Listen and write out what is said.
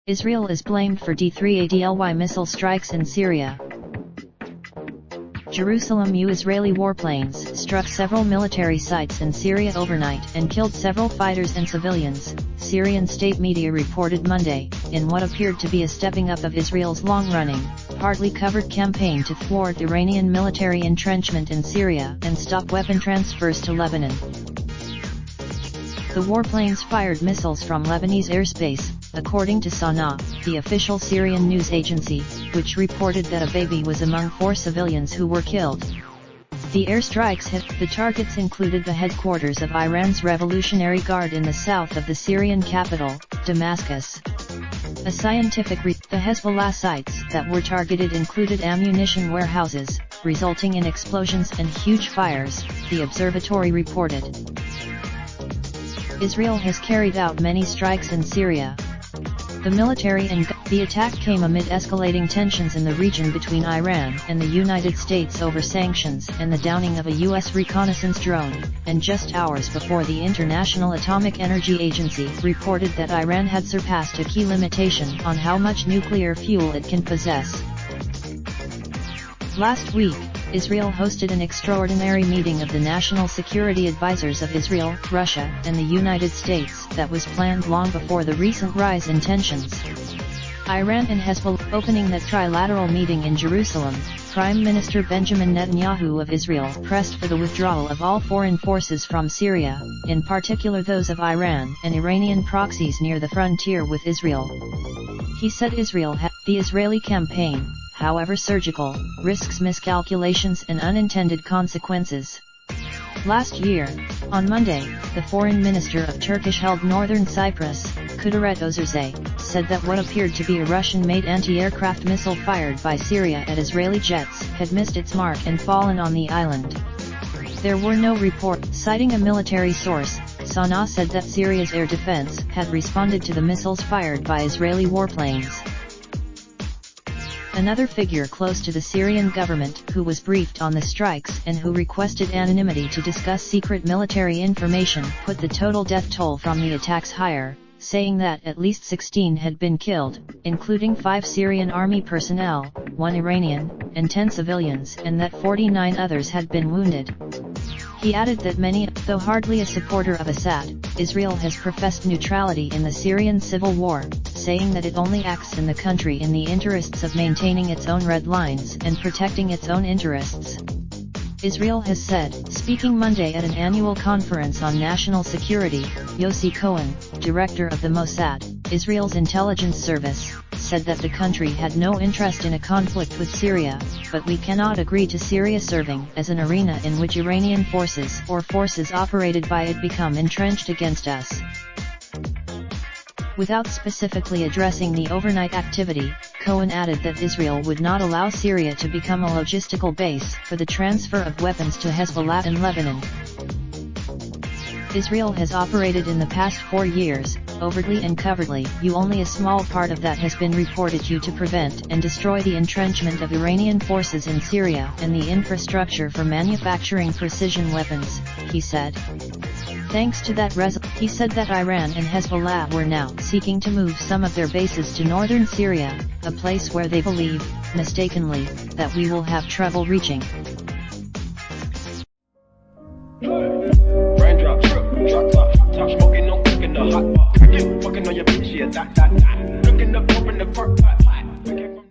Israel is blamed for D3adly missile strikes in Syria. Jerusalem U.S. warplanes struck several military sites in Syria overnight and killed several fighters and civilians, Syrian state media reported Monday, in what appeared to be a stepping up of Israel's long-running, partly covered campaign to thwart Iranian military entrenchment in Syria and stop weapon transfers to Lebanon. The warplanes fired missiles from Lebanese airspace, according to Sana, the official Syrian news agency, which reported that a baby was among 4 civilians who were killed. The airstrikes hit. The targets included the headquarters of Iran's Revolutionary Guard in the south of the Syrian capital, Damascus. The Hezbollah sites that were targeted included ammunition warehouses, resulting in explosions and huge fires, the observatory reported. Israel has carried out many strikes in Syria. The attack came amid escalating tensions in the region between Iran and the United States over sanctions and the downing of a U.S. reconnaissance drone, and just hours before the International Atomic Energy Agency reported that Iran had surpassed a key limitation on how much nuclear fuel it can possess. Last week, Israel hosted an extraordinary meeting of the National Security Advisors of Israel, Russia, and the United States that was planned long before the recent rise in tensions. Iran and Hezbollah. Opening that trilateral meeting in Jerusalem, Prime Minister Benjamin Netanyahu of Israel pressed for the withdrawal of all foreign forces from Syria, in particular those of Iran and Iranian proxies near the frontier with Israel. He said the Israeli campaign, however surgical, risks miscalculations and unintended consequences. Last year, on Monday, the foreign minister of Turkish-held northern Cyprus, Kudret Özerse, said that what appeared to be a Russian-made anti-aircraft missile fired by Syria at Israeli jets had missed its mark and fallen on the island. There were no reports. Citing a military source, Sana said that Syria's air defense had responded to the missiles fired by Israeli warplanes. Another figure close to the Syrian government who was briefed on the strikes and who requested anonymity to discuss secret military information put the total death toll from the attacks higher, saying that at least 16 had been killed, including 5 Syrian army personnel, 1 Iranian, and 10 civilians, and that 49 others had been wounded. He added that though hardly a supporter of Assad, Israel has professed neutrality in the Syrian civil war, saying that it only acts in the country in the interests of maintaining its own red lines and protecting its own interests. Israel has said, speaking Monday at an annual conference on national security, Yossi Cohen, director of the Mossad, Israel's intelligence service, said that the country had no interest in a conflict with Syria, but we cannot agree to Syria serving as an arena in which Iranian forces or forces operated by it become entrenched against us. Without specifically addressing the overnight activity, Cohen added that Israel would not allow Syria to become a logistical base for the transfer of weapons to Hezbollah in Lebanon. Israel has operated in the past 4 years, overtly and covertly. Only a small part of that has been reported to prevent and destroy the entrenchment of Iranian forces in Syria and the infrastructure for manufacturing precision weapons, he said. Thanks to that he said that Iran and Hezbollah were now seeking to move some of their bases to northern Syria, a place where they believe, mistakenly, that we will have trouble reaching. Raindrop, drop top smoking, no cooking the hot pot. Fucking on your bitch, yeah, that. Looking up, open the park pot.